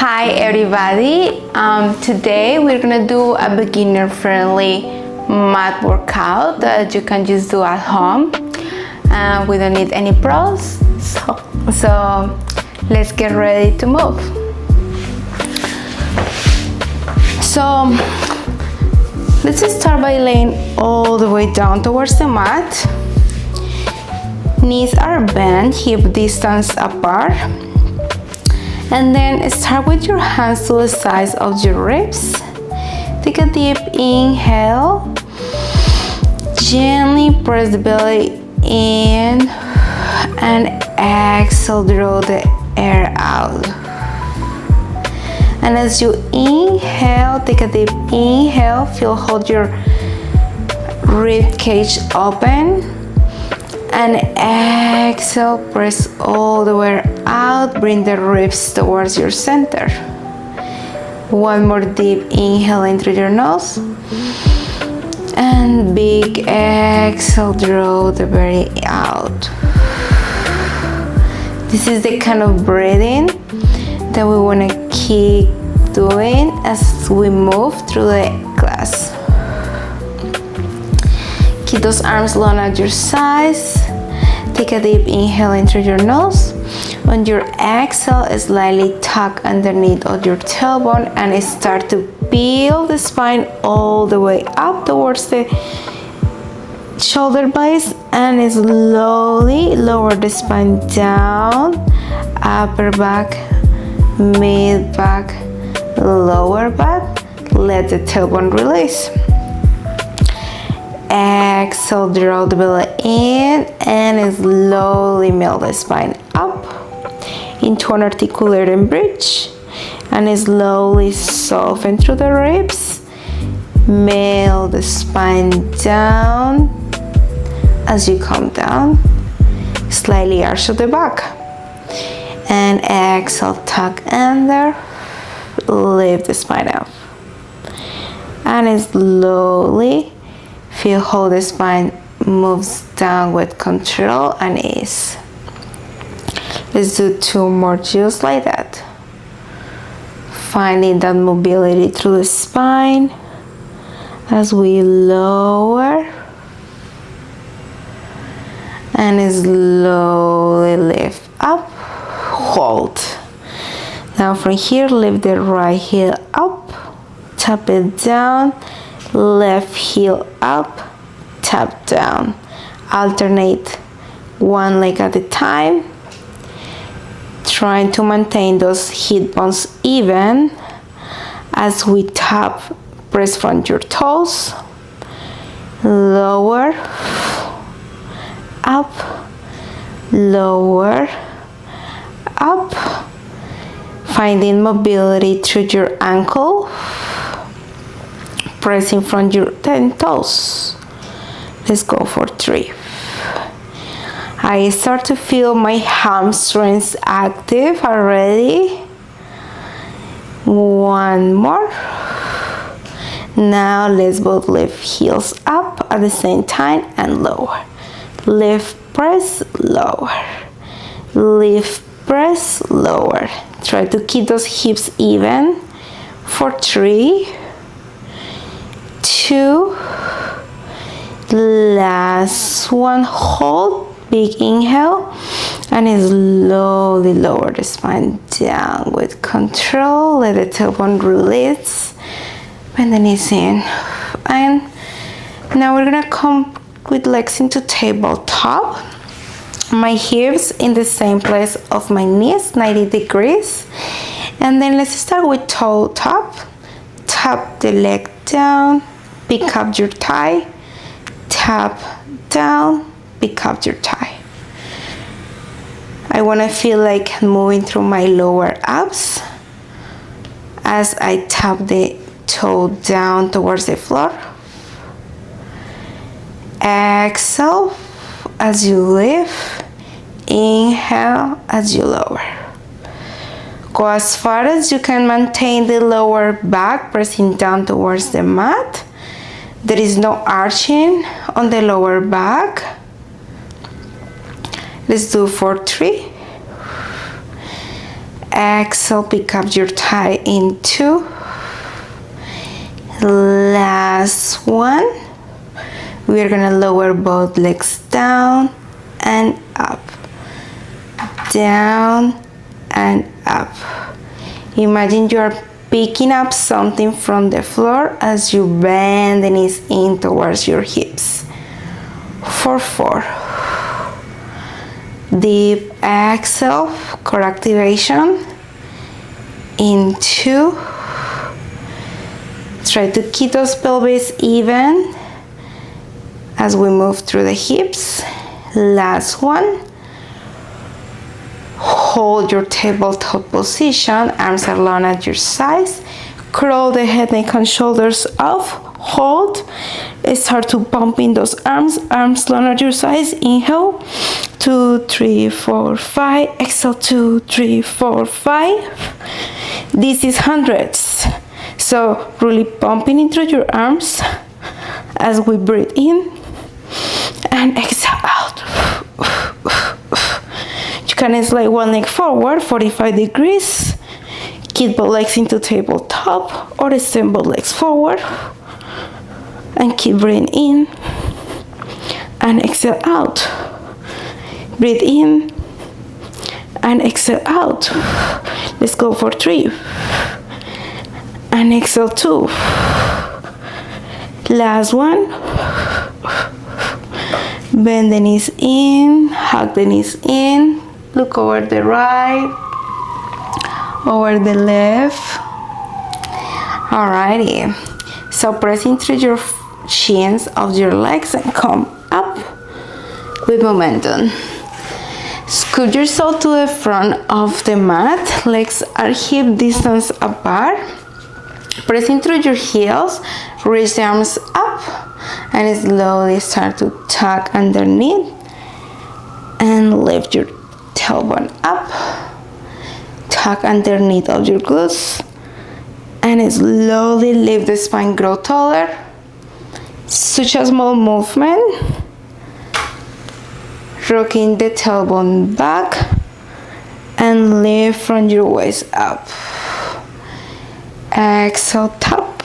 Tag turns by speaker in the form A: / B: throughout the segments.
A: Hi everybody, today we're gonna do a beginner friendly mat workout that you can just do at home. We don't need any pros, so let's get ready to move. So let's just start by laying all the way down towards the mat. Knees are bent, hip distance apart. And then start with your hands to the sides of your ribs. Take a deep inhale. Gently press the belly in and exhale, draw the air out. And as you inhale, take a deep inhale, hold your rib cage open. And exhale, press all the way out, bring the ribs towards your center. One more deep inhale in through your nose. And big exhale, draw the belly out. This is the kind of breathing that we want to keep doing as we move through the class. Keep those arms long at your sides. Take a deep inhale in through your nose. On your exhale, slightly tuck underneath of your tailbone and start to peel the spine all the way up towards the shoulder blades and slowly lower the spine down, upper back, mid back, lower back. Let the tailbone release. Exhale, draw the belly in and slowly melt the spine up into an articulated bridge and slowly soften through the ribs. Melt the spine down as you come down. Slightly arch of the back. And exhale, tuck under. Lift the spine up. And slowly feel how the spine moves down with control and ease. Let's do two more just like that. Finding that mobility through the spine as we lower and slowly lift up, hold. Now from here, lift the right heel up, tap it down, left heel up, tap down. Alternate one leg at a time, trying to maintain those hip bones even as we tap, press from your toes, lower, up, lower, up, finding mobility through your ankle, pressing from your 10 toes. Let's go for 3. I start to feel my hamstrings active already. One more. Now let's both lift heels up at the same time and lower. Lift, press, lower. Lift, press, lower. Try to keep those hips even for 3, 2, last one, hold, big inhale, and slowly lower the spine down with control. Let the tailbone release, bend the knees in, and now we're gonna come with legs into tabletop. My hips in the same place of my knees, 90 degrees, and then let's start with toe tap. Tap the leg down, pick up your thigh, tap down, pick up your thigh. I want to feel like moving through my lower abs as I tap the toe down towards the floor. Exhale as you lift, inhale as you lower. Go as far as you can, maintain the lower back, pressing down towards the mat. There is no arching on the lower back. Let's do for 3. exhale, pick up your thigh in 2. Last one. We're gonna lower both legs down and up, down and up. Imagine you are picking up something from the floor as you bend the knees in towards your hips. For 4. Deep exhale, core activation. In 2. Try to keep those pelvis even as we move through the hips. Last one. Hold your tabletop position. Arms are long at your sides. Curl the head, neck, and shoulders up. Hold. Start to pump in those arms. Arms long at your sides. Inhale. 2, 3, 4, 5. Exhale. 2, 3, 4, 5. This is hundreds. So really pumping into your arms as we breathe in and exhale out. You can slide one leg forward, 45 degrees. Keep both legs into tabletop or extend both legs forward. And keep breathing in and exhale out. Breathe in and exhale out. Let's go for 3. And exhale 2. Last one. Bend the knees in, hug the knees in. Look over the right, over the left. Alrighty. So pressing through your shins of your legs and come up with momentum. Scoot yourself to the front of the mat. Legs are hip distance apart. Pressing through your heels, reach the arms up and slowly start to tuck underneath and lift your tailbone up. Tuck underneath of your glutes and slowly lift the spine, grow taller. Such a small movement. Rocking the tailbone back and lift from your waist up. Exhale, top.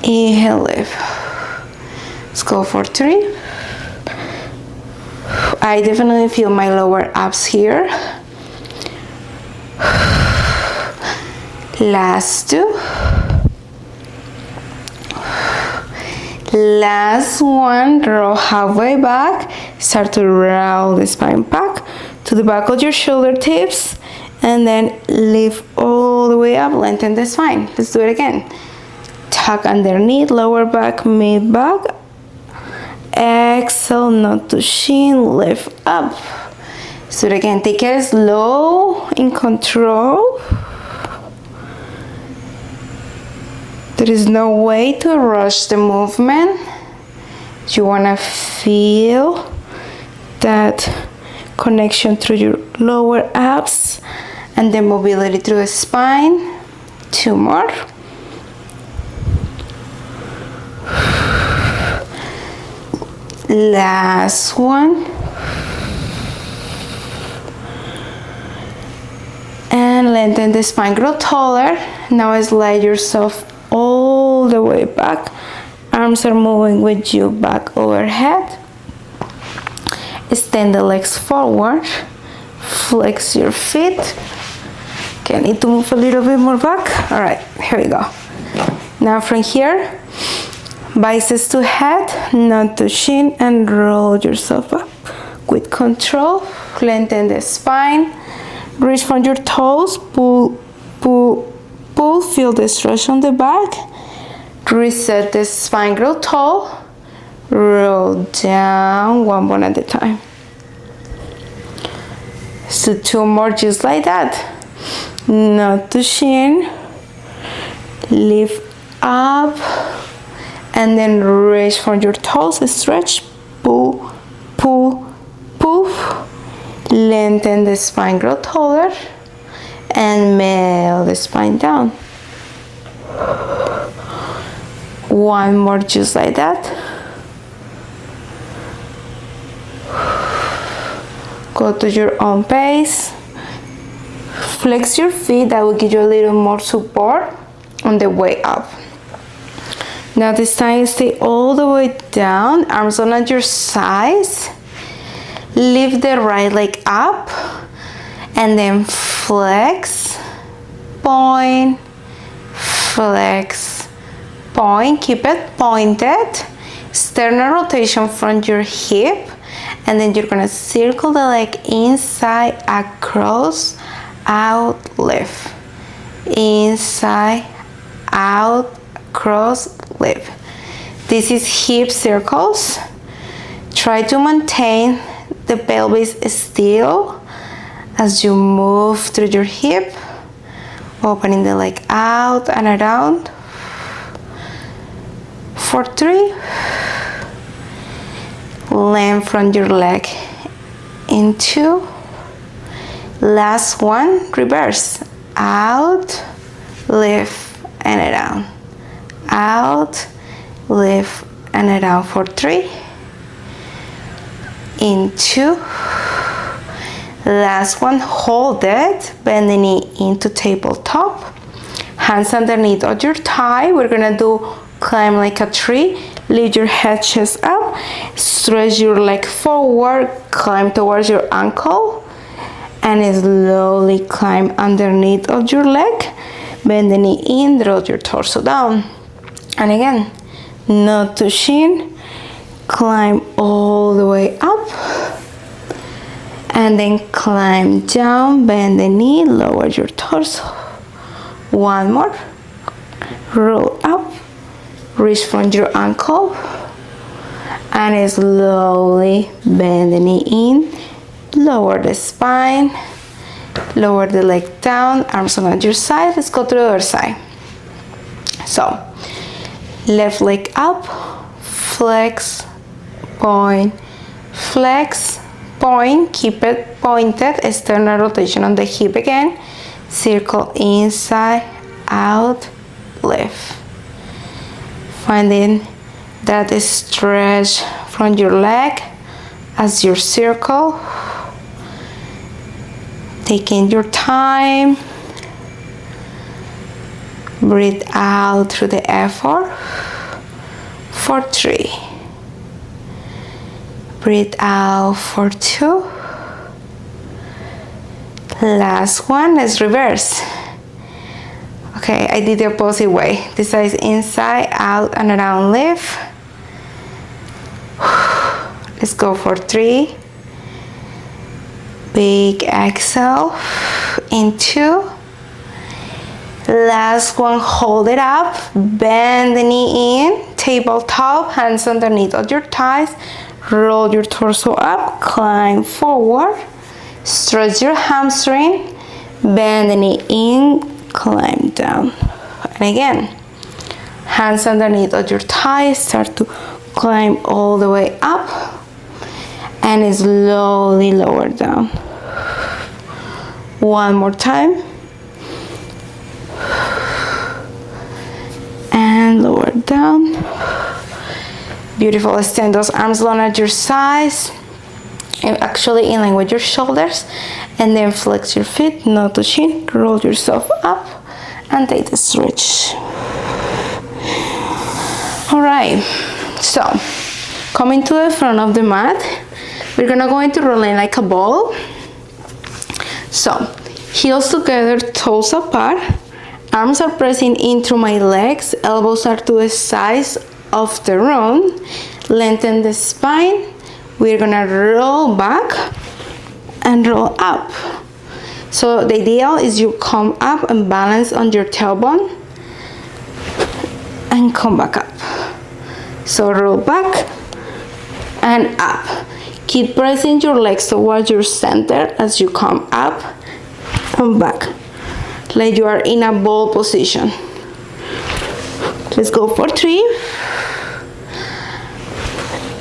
A: Inhale, lift. Let's go for 3. I definitely feel my lower abs here. Last 2. Last one. Roll halfway back. Start to roll the spine back to the back of your shoulder tips. And then lift all the way up, lengthen the spine. Let's do it again. Tuck underneath, lower back, mid back. Exhale, not to shin, lift up. Let's do it again. Take it slow, in control. There is no way to rush the movement. You wanna feel that connection through your lower abs and the mobility through the spine. 2 more. Last one. And lengthen the spine, grow taller. Now slide yourself all the way back. Arms are moving with you back overhead. Extend the legs forward. Flex your feet. Okay, I need to move a little bit more back. All right, here we go. Now from here, biceps to head, not to shin, and roll yourself up with control. Lengthen the spine. Reach from your toes. Pull, pull, pull. Feel the stretch on the back. Reset the spine, grow tall. Roll down, one bone at a time. So 2 more just like that. Not to shin. Lift up. And then reach from your toes. Stretch. Pull, pull, pull. Lengthen the spine, grow taller. And melt the spine down. 1 more just like that. Go to your own pace. Flex your feet, that will give you a little more support on the way up. Now this time, stay all the way down, arms on at your sides. Lift the right leg up and then flex, point, flex, point. Keep it pointed. Sternal rotation from your hip, and then you're gonna circle the leg inside, across, out, lift. Inside, out, cross, lift. This is hip circles. Try to maintain the pelvis still as you move through your hip, opening the leg out and around. For 3. Length from your leg in 2. Last one, reverse. Out, lift, and around. Out, lift, and around for 3. In 2. Last one, hold it. Bend the knee into tabletop. Hands underneath of your thigh. We're gonna do climb like a tree. Lift your head, chest up. Stretch your leg forward. Climb towards your ankle. And slowly climb underneath of your leg. Bend the knee in, draw your torso down. And again, nose to shin. Climb all the way up. And then climb down, bend the knee, lower your torso. One more. Roll up. Reach from your ankle. And slowly bend the knee in. Lower the spine. Lower the leg down. Arms on your side. Let's go to the other side. So, left leg up. Flex. Point. Flex. Point. Keep it pointed. External rotation on the hip again. Circle inside. Out. Lift. Finding that stretch from your leg as your circle. Taking your time. Breathe out through the effort. For 3. Breathe out for 2. Last one, let's reverse. Okay, I did the opposite way. This side is inside, out, and around, lift. Let's go for 3. Big exhale. In 2. Last one, hold it up. Bend the knee in. Tabletop, hands underneath of your thighs. Roll your torso up. Climb forward. Stretch your hamstring. Bend the knee in. Climb down. And again, hands underneath of your thighs. Start to climb all the way up. And slowly lower down. One more time. And lower down. Beautiful. Extend those arms long at your sides. And actually in line with your shoulders. And then flex your feet, nose to chin. Roll yourself up. And take the stretch. Alright. So, coming to the front of the mat. We're gonna go into rolling like a ball. So, heels together, toes apart. Arms are pressing into my legs. Elbows are to the sides of the room. Lengthen the spine. We're gonna roll back and roll up. So the ideal is you come up and balance on your tailbone and come back up. So roll back and up. Keep pressing your legs towards your center as you come up and back, like you are in a ball position. Let's go for 3.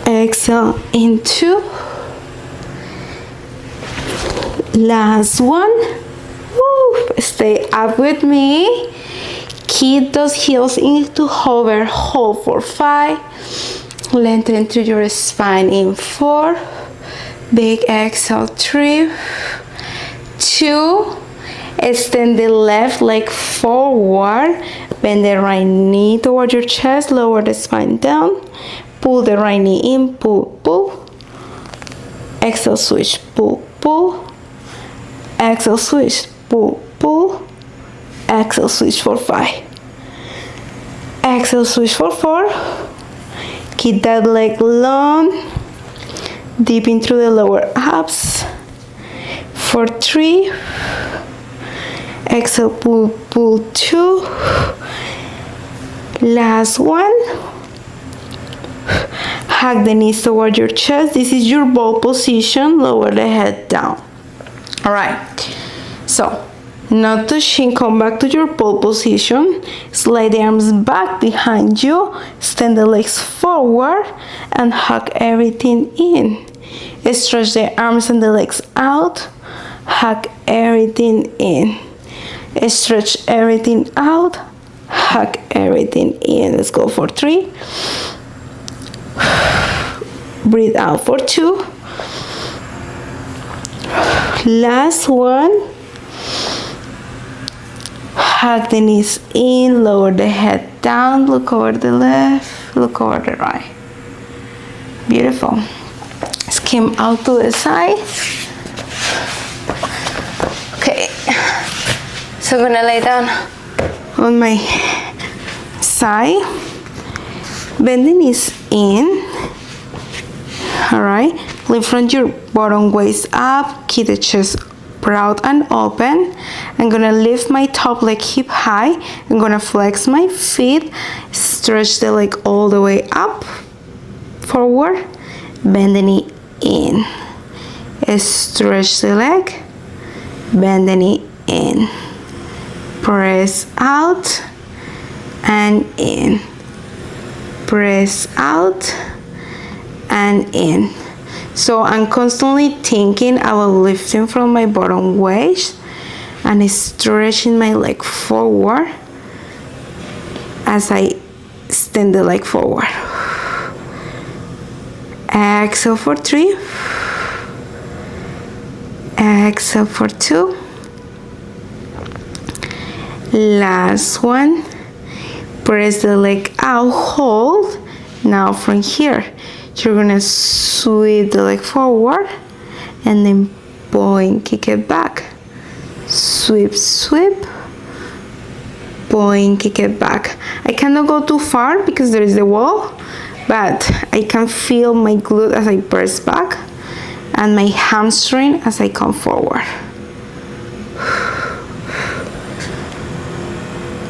A: Exhale in 2. Last one. Woo. Stay up with me. Keep those heels into hover. Hold for 5. Lengthen through your spine in 4. Big exhale. 3, 2. Extend the left leg forward. Bend the right knee toward your chest. Lower the spine down. Pull the right knee in. Pull, pull. Exhale, switch. Pull, pull. Exhale, switch. Pull, pull. Exhale, switch for 5. Exhale, switch for 4. Keep that leg long. Deep into the lower abs. For 3. Exhale, pull, pull 2. Last one. Hug the knees toward your chest. This is your ball position. Lower the head down. Alright. So, not to shin, come back to your ball position. Slide the arms back behind you. Extend the legs forward and hug everything in. Stretch the arms and the legs out. Hug everything in. Stretch everything out. Hug everything in. Let's go for 3. Breathe out for 2. Last one. Hug the knees in, lower the head down, look over the left, look over the right. Beautiful. Skim out to the side. Okay. So I'm gonna lay down on my side. Bend the knees in. Alright. Lift from your bottom waist up. Keep the chest broad and open. I'm gonna lift my top leg hip high. I'm gonna flex my feet. Stretch the leg all the way up. Forward. Bend the knee in. Stretch the leg. Bend the knee in. Press out and in. Press out and in. So I'm constantly thinking about lifting from my bottom waist and stretching my leg forward as I extend the leg forward. Exhale for 3. Exhale for 2. Last one. Press the leg out, hold. Now from here, you're gonna sweep the leg forward and then boing, kick it back. Sweep, sweep, boing, kick it back. I cannot go too far because there is the wall, but I can feel my glute as I press back and my hamstring as I come forward.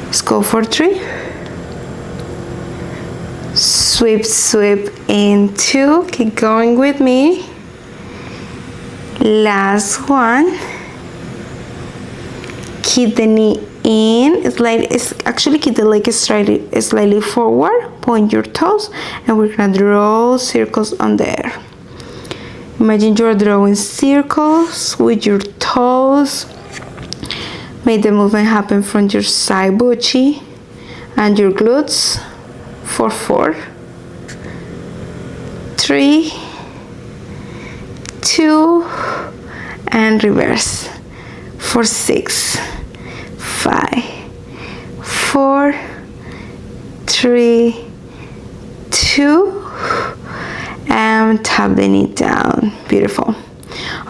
A: Let's go for 3. Sweep, sweep into. Keep going with me. Last one. Keep the knee in. Actually keep the leg slightly forward. Point your toes, and we're gonna draw circles on the air. Imagine you're drawing circles with your toes. Make the movement happen from your side buttocks and your glutes. For 4, 3, 2, and reverse. For 6, 5, 4, 3, 2, and tap the knee down. Beautiful.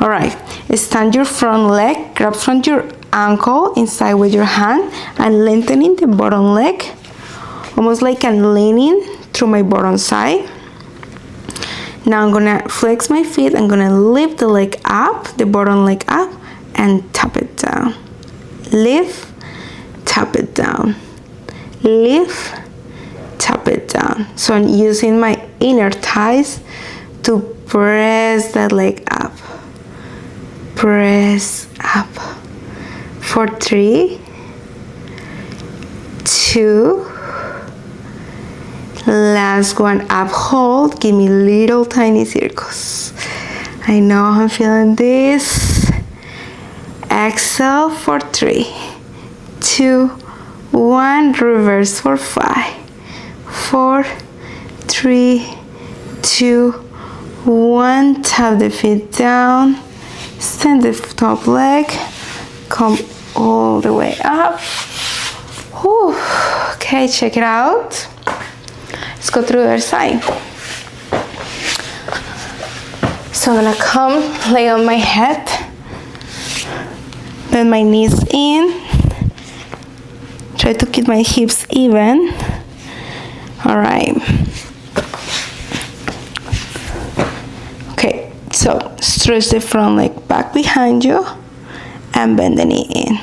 A: All right, stand your front leg, grab from your ankle inside with your hand and lengthening the bottom leg. Almost like I'm leaning through my bottom side. Now I'm gonna flex my feet. I'm gonna lift the leg up, the bottom leg up, and tap it down. Lift, tap it down. Lift, tap it down. So I'm using my inner thighs to press that leg up. Press up. For 3, 2, last one, up, hold. Give me little tiny circles. I know I'm feeling this. Exhale for 3, 2, 1. Reverse for 5, 4, 3, 2, 1. Tap the feet down. Stand the top leg. Come all the way up. Whew. Okay, check it out. Let's go through the other side. So I'm gonna come lay on my head, bend my knees in, try to keep my hips even. All right. Okay, so stretch the front leg back behind you and bend the knee in.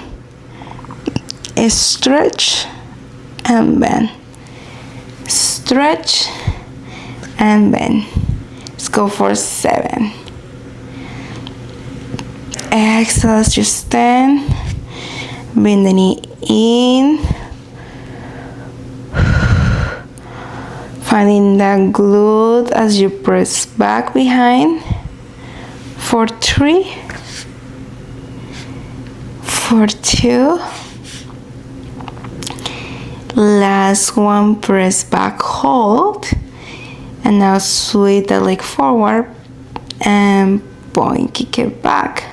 A: Stretch and bend. Stretch and bend. Let's go for 7. Exhale as you stand. Bend the knee in. Finding that glute as you press back behind. For 3. For 2. Last one, press back, hold, and now sweep the leg forward and point, kick it back.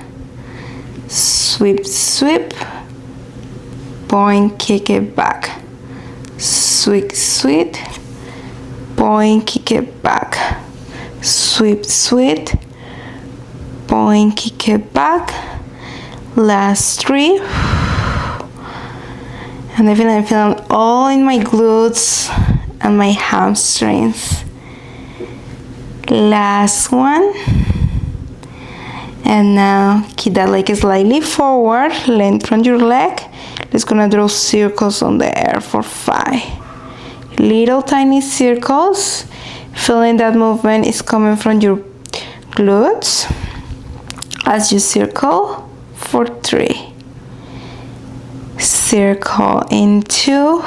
A: Sweep, sweep, point, kick it back. Sweep, sweep, point, kick it back. Sweep, sweep, point, kick it back. Last 3. And I feel I'm feeling all in my glutes and my hamstrings. Last one. And now keep that leg slightly forward, lengthen your leg. Just gonna draw circles on the air for 5. Little tiny circles. Feeling that movement is coming from your glutes as you circle for 3. Circle in 2.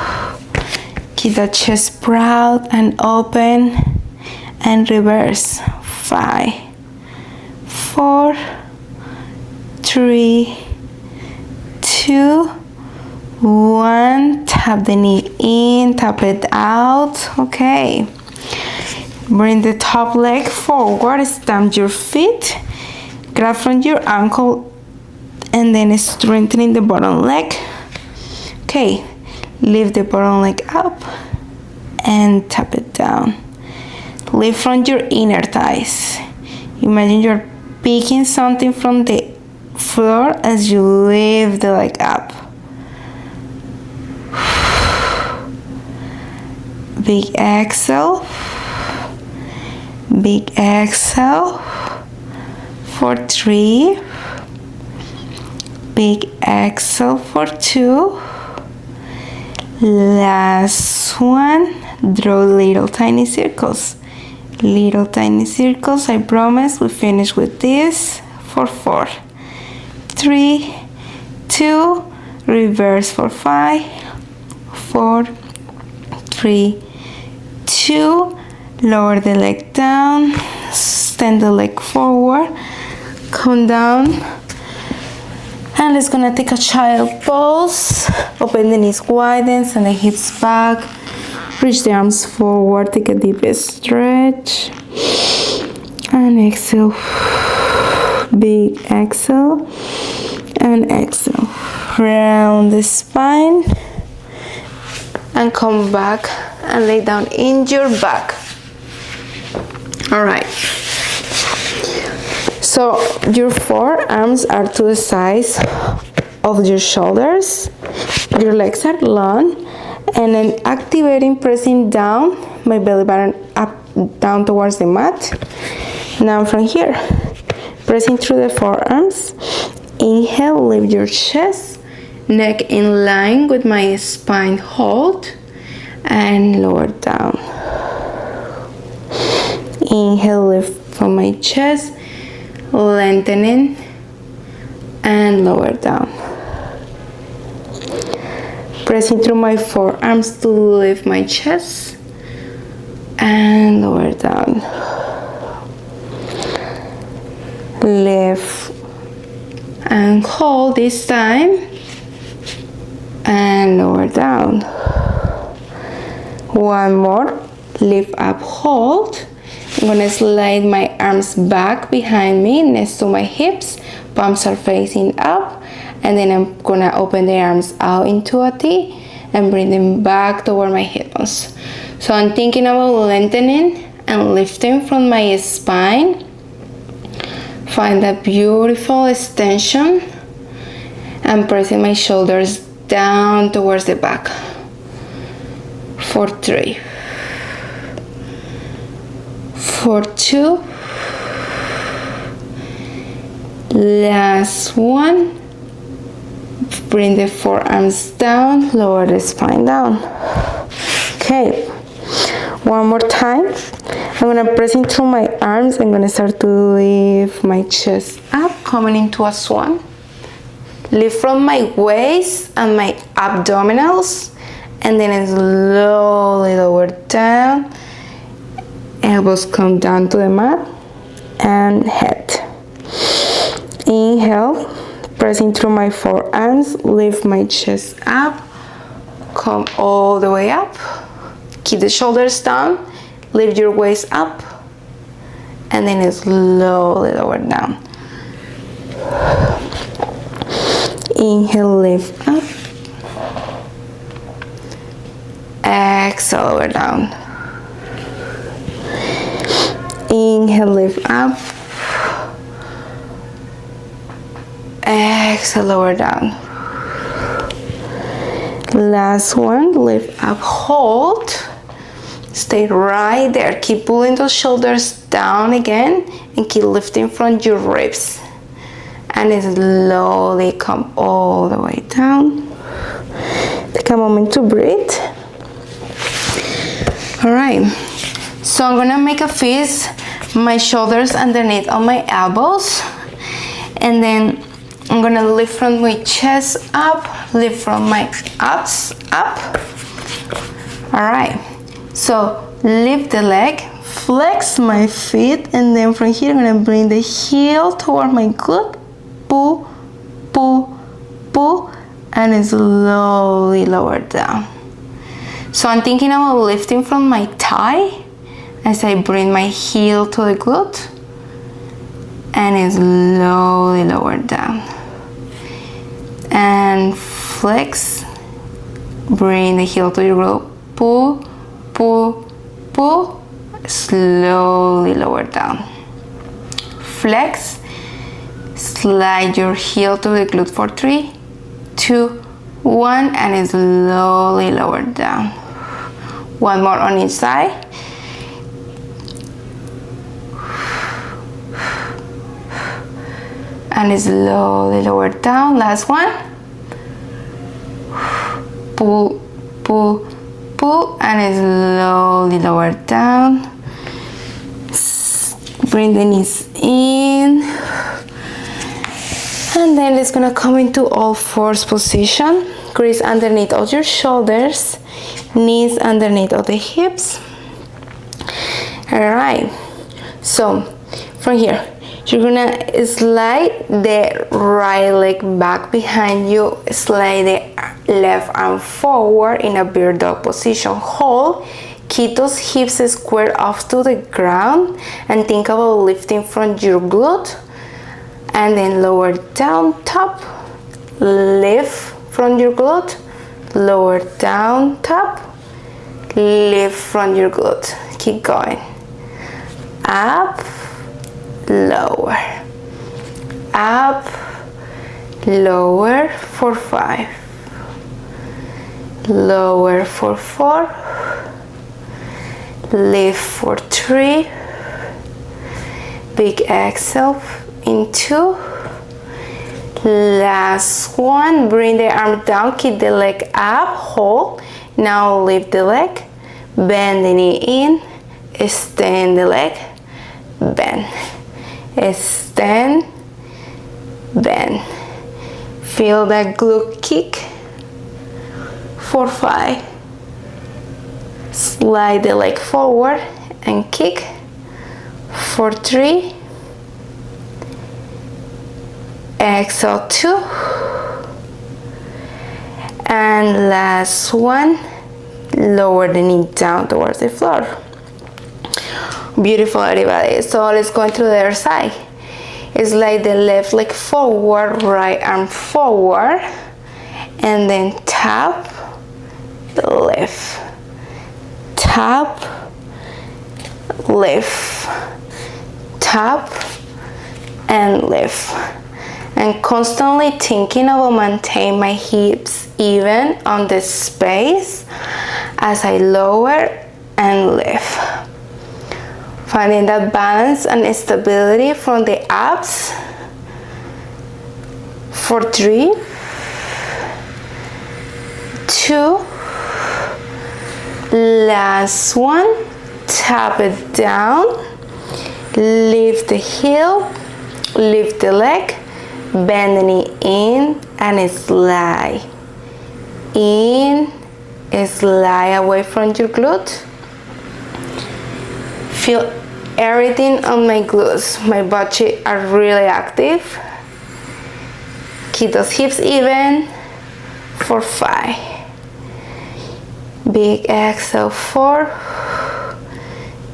A: Keep the chest proud and open and reverse. 5, 4, 3, 2, 1. Tap the knee in, tap it out. Okay. Bring the top leg forward, stamp your feet, grab from your ankle, and then strengthening the bottom leg. Okay, lift the bottom leg up and tap it down. Lift from your inner thighs. Imagine you're picking something from the floor as you lift the leg up. Big exhale. Big exhale. For 3. Big exhale for 2. Last one. Draw little tiny circles. Little tiny circles. I promise we finish with this for 4. 3, 2, reverse for 5, 4, 3, 2. Lower the leg down. Stand the leg forward. Come down. And let's gonna take a child pose. Open the knees widen, send the hips back. Reach the arms forward, take a deep stretch. And exhale. Big exhale. And exhale. Round the spine. And come back and lay down in your back. Alright. So your forearms are to the sides of your shoulders. Your legs are long. And then activating, pressing down, my belly button up, down towards the mat. Now from here, pressing through the forearms. Inhale, lift your chest, neck in line with my spine, hold, and lower down. Inhale, lift from my chest, lengthening, and lower down. Pressing through my forearms to lift my chest and lower down. Lift and hold this time and lower down. One more. Lift up, hold. I'm gonna slide my arms back behind me next to my hips. Palms are facing up and then I'm gonna open the arms out into a T and bring them back toward my hip bones. So I'm thinking about lengthening and lifting from my spine. Find that beautiful extension and pressing my shoulders down towards the back. For 3, for 2, last one. Bring the forearms down, lower the spine down. Okay, one more time. I'm gonna press into my arms. I'm gonna start to lift my chest up, coming into a swan. Lift from my waist and my abdominals, and then slowly lower down. Elbows come down to the mat and head. Inhale, pressing through my forearms, lift my chest up, come all the way up. Keep the shoulders down, lift your waist up, and then slowly lower down. Inhale, lift up. Exhale, lower down. Inhale, lift up. Exhale, lower down. Last one, lift up, hold. Stay right there. Keep pulling those shoulders down again and keep lifting from your ribs. And slowly come all the way down. Take a moment to breathe. All right, so I'm gonna make a fist, my shoulders underneath on my elbows, and then I'm gonna lift from my chest up, lift from my abs up. All right, so lift the leg, flex my feet, and then from here I'm gonna bring the heel toward my glute, pull, pull, pull, and slowly lower down. So I'm thinking about lifting from my thigh as I bring my heel to the glute and slowly lower down. And flex, bring the heel to your glute, pull, pull, pull, slowly lower down. Flex, slide your heel to the glute for 3, 2, 1, and slowly lower down. One more on each side. And slowly lower down. Last one. Pull, pull, pull, and slowly lower down. Bring the knees in. And then it's gonna come into all fours position. Crease underneath all your shoulders, knees underneath all the hips. All right, so from here you're gonna slide the right leg back behind you, slide the left arm forward in a bear dog position. Hold, keep those hips squared off to the ground, and think about lifting from your glute, and then lower down, top, lift from your glute, lower down, top, lift from your glute. Keep going. Up, lower, up, lower for 5, lower for 4, lift for 3, big exhale in 2, last one. Bring the arm down, keep the leg up, hold. Now lift the leg, bend the knee in, extend the leg, bend, extend, bend. Feel that glute kick for 5. Slide the leg forward and kick for 3. Exhale 2. And last one. Lower the knee down towards the floor. Beautiful, everybody. So let's go into the other side. slide the left leg forward, right arm forward, and then tap the left, tap, lift, tap, and lift. And constantly thinking about maintain my hips even on the space as I lower and lift. Finding that balance and stability from the abs. For 3, 2, last one. Tap it down, lift the heel, lift the leg, bend the knee in and slide. In, slide away from your glute. Feel everything on my glutes. My butt cheeks are really active. Keep those hips even for 5. Big exhale 4.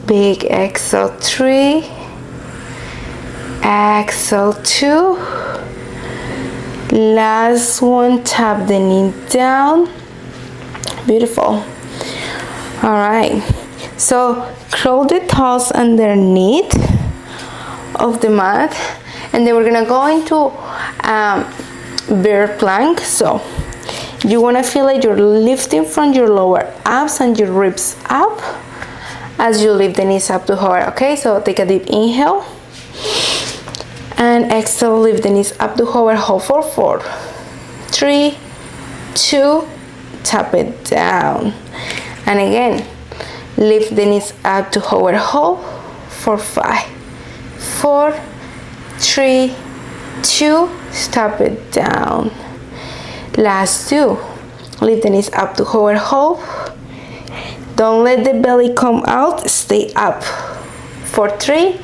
A: Big exhale 3. Exhale 2. Last one, tap the knee down. Beautiful. All right, so curl the toes underneath of the mat, and then we're gonna go into bear plank. So you wanna feel like you're lifting from your lower abs and your ribs up as you lift the knees up to hover. Okay, so take a deep inhale and exhale, lift the knees up to hover. Hold for 4, 3, 2, tap it down, and again lift the knees up to hover. Hold for 5, 4, 3, 2, tap it down. Last 2, lift the knees up to hover. Hold. Don't let the belly come out, stay up. For 3,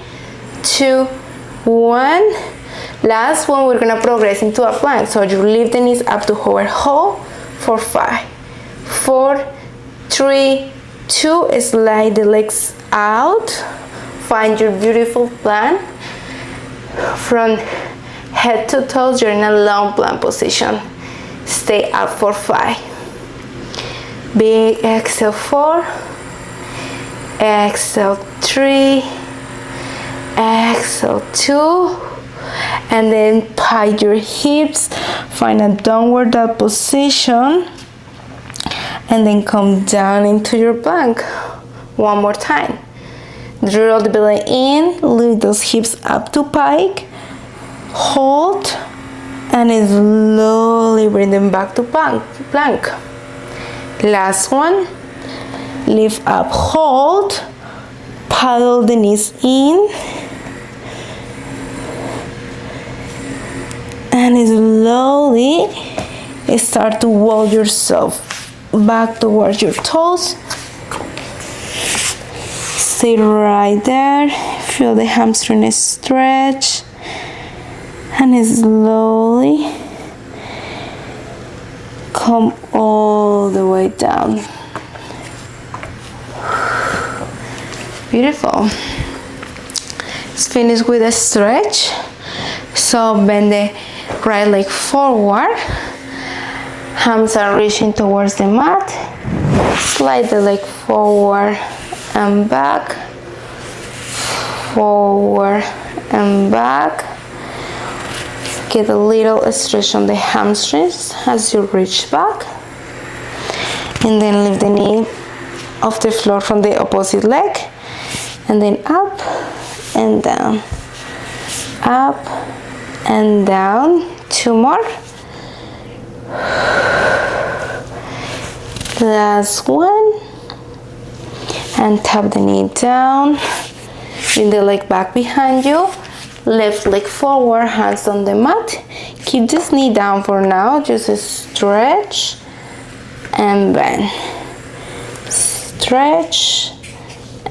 A: 2, 1. Last one, we're gonna progress into a plank. So you lift the knees up to hover. Hold for 5, 4, 3, 2. Slide the legs out. Find your beautiful plank. From head to toes, you're in a long plank position. Stay up for 5. Big exhale 4. Exhale 3. Exhale 2. And then pile your hips. Find a downward dog position. And then come down into your plank. One more time. Draw the belly in. Lift those hips up to pike. Hold. And slowly bring them back to plank. Last one. Lift up, hold. Paddle the knees in. And slowly start to walk yourself back towards your toes. Stay right there. Feel the hamstring stretch. And slowly come all the way down. Beautiful. Let's finish with a stretch. So bend the right leg forward. Hands are reaching towards the mat. Slide the leg forward and back. Forward and back. Get a little stretch on the hamstrings as you reach back. And then lift the knee off the floor from the opposite leg. And then up and down. Up and down. 2 more. Last one. And tap the knee down. Bring the leg back behind you. Left leg forward, hands on the mat. Keep this knee down for now. Just stretch and bend. Stretch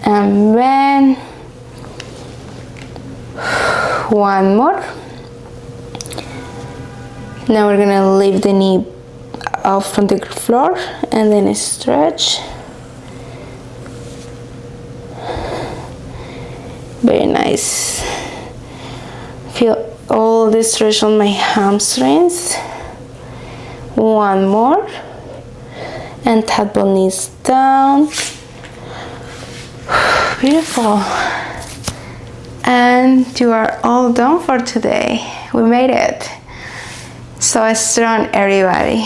A: and bend. One more. Now we're gonna lift the knee off from the floor and then stretch. Very nice. Feel all the stretch on my hamstrings. One more. And tap both knees down. Beautiful. And you are all done for today. We made it. So strong, everybody.